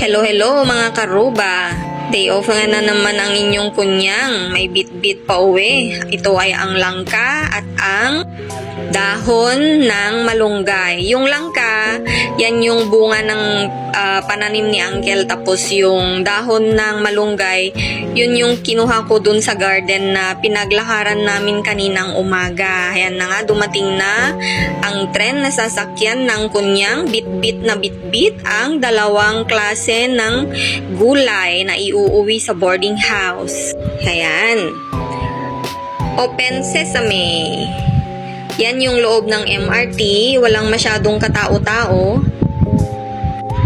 Hello, hello mga karuba! Day off nga na naman ang inyong kunyang. May bit-bit pa uwi. Ito ay ang langka at ang dahon ng malunggay. Yung langka, yan yung bunga ng pananim ni Uncle. Tapos yung dahon ng malunggay, yun yung kinuha ko dun sa garden na pinaglakaran namin kaninang umaga. Ayan na nga, dumating na ang tren na sasakyan ng kunyang. Bit-bit na bit-bit ang dalawang klase ng gulay na iuuwi sa boarding house. Ayan. Open sesame. Yan yung loob ng MRT. Walang masyadong katao-tao.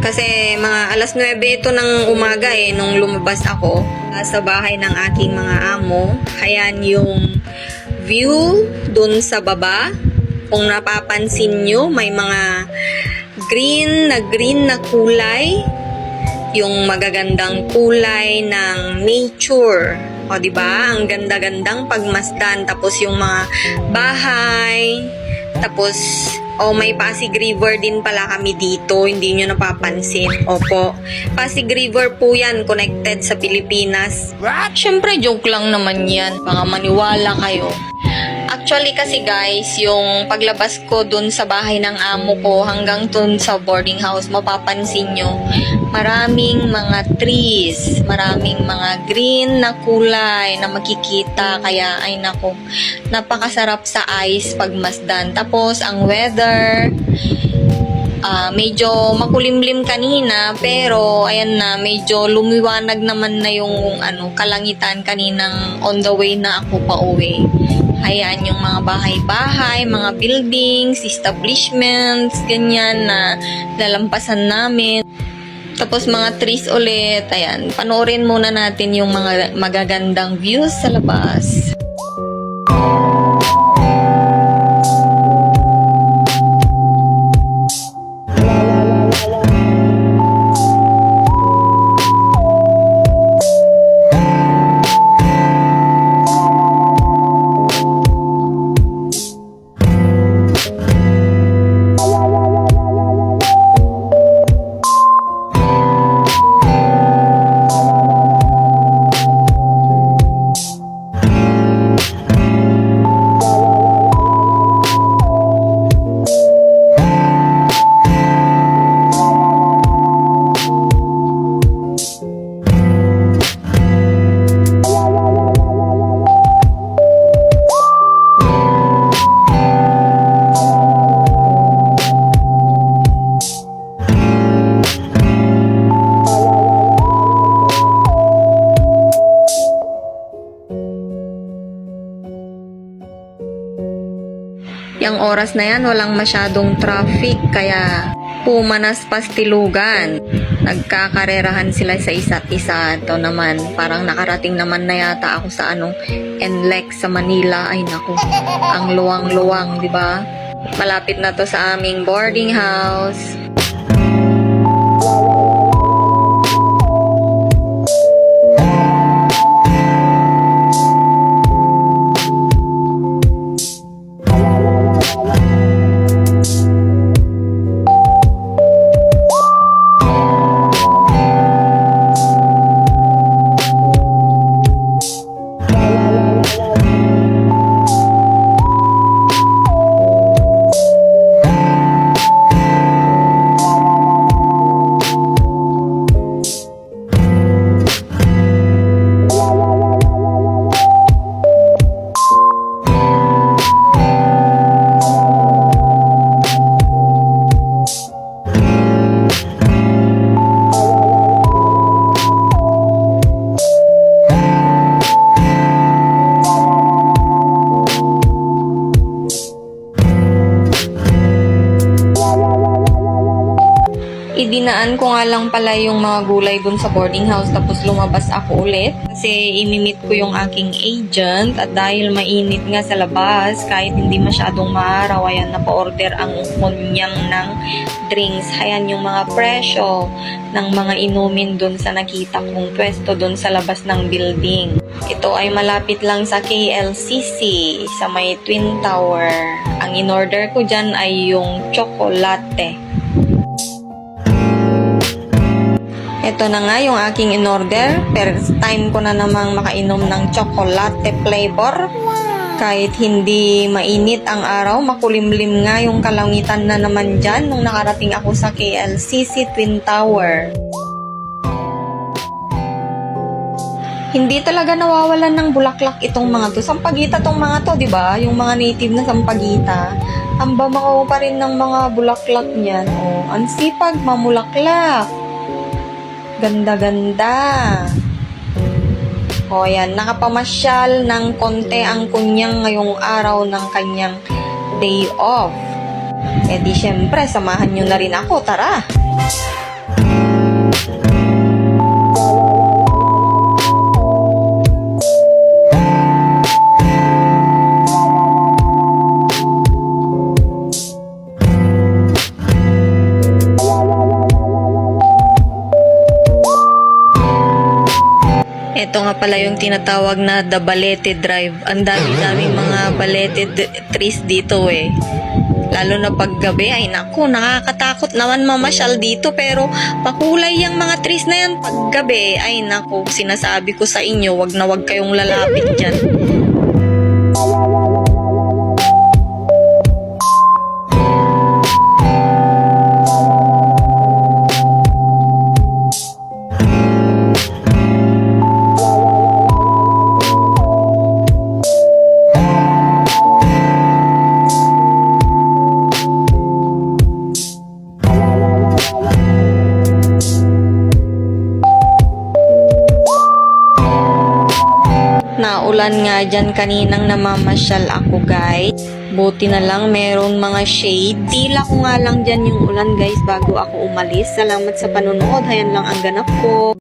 Kasi mga alas 9 ito ng umaga nung lumabas ako sa bahay ng aking mga amo. Ayan yung view dun sa baba. Kung napapansin nyo, may mga green na kulay. Yung magagandang kulay ng nature. O, diba? Ang ganda-gandang pagmasdan. Tapos yung mga bahay. Tapos, may Pasig River din pala kami dito. Hindi nyo napapansin. Opo. Pasig River po yan. Connected sa Pilipinas. Siyempre, joke lang naman yan. Baka maniwala kayo. Actually kasi guys, yung paglabas ko dun sa bahay ng amo ko hanggang dun sa boarding house, mapapansin nyo, maraming mga trees, maraming mga green na kulay na makikita. Kaya ay nako, napakasarap sa eyes pagmasdan. Tapos ang weather, medyo makulimlim kanina, pero ayan na, medyo lumiwanag naman na yung kalangitan kaninang on the way na ako pa uwi. Ayan yung mga bahay-bahay, mga buildings, establishments, ganyan na lalampasan namin. Tapos mga trees ulit. Ayan, panoorin muna natin yung mga magagandang views sa labas. Yang oras na yan, walang masyadong traffic, kaya pumanas pastilugan. Nagkakarerahan sila sa isa't isa. Ito naman, parang nakarating naman na yata ako sa NLEX sa Manila. Ay naku, ang luwang-luwang, di ba? Malapit na to sa aming boarding house. Idinaan ko nga lang pala yung mga gulay dun sa boarding house, tapos lumabas ako ulit kasi imimit ko yung aking agent. At dahil mainit nga sa labas, kahit hindi masyadong maaraw, ayan, napa-order ang kunyang ng drinks. Ayan yung mga presyo ng mga inumin dun sa nakita kong pwesto dun sa labas ng building. Ito ay malapit lang sa KLCC, sa may Twin Tower. Ang in-order ko dyan ay yung chocolate. Ito na nga yung aking in-order. First time ko na namang makainom ng chocolate flavor. Kahit hindi mainit ang araw, makulimlim nga yung kalangitan na naman dyan nung nakarating ako sa KLCC Twin Tower. Hindi talaga nawawalan ng bulaklak itong mga to. Sampagita tong mga to, di ba? Yung mga native na sampagita. Ang bamaw pa rin ng mga bulaklak niyan. Oh, ang sipag mamulaklak. Ganda-ganda. O yan, nakapamasyal ng konti ang kunyang ngayong araw ng kanyang day off. E di syempre, samahan nyo na rin ako, tara! Ito nga pala yung tinatawag na The Balete Drive. Ang dami-daming mga balete trees dito eh. Lalo na paggabi, ay naku, nakakatakot naman mamasyal dito, pero pakulay yung mga trees na yan paggabi. Ay naku, sinasabi ko sa inyo, wag na wag kayong lalapit dyan. Naulan nga dyan kaninang namamasyal ako, guys. Buti na lang meron mga shade. Tila ko nga lang dyan yung ulan, guys, bago ako umalis. Salamat sa panonood. Hayan lang ang ganap ko.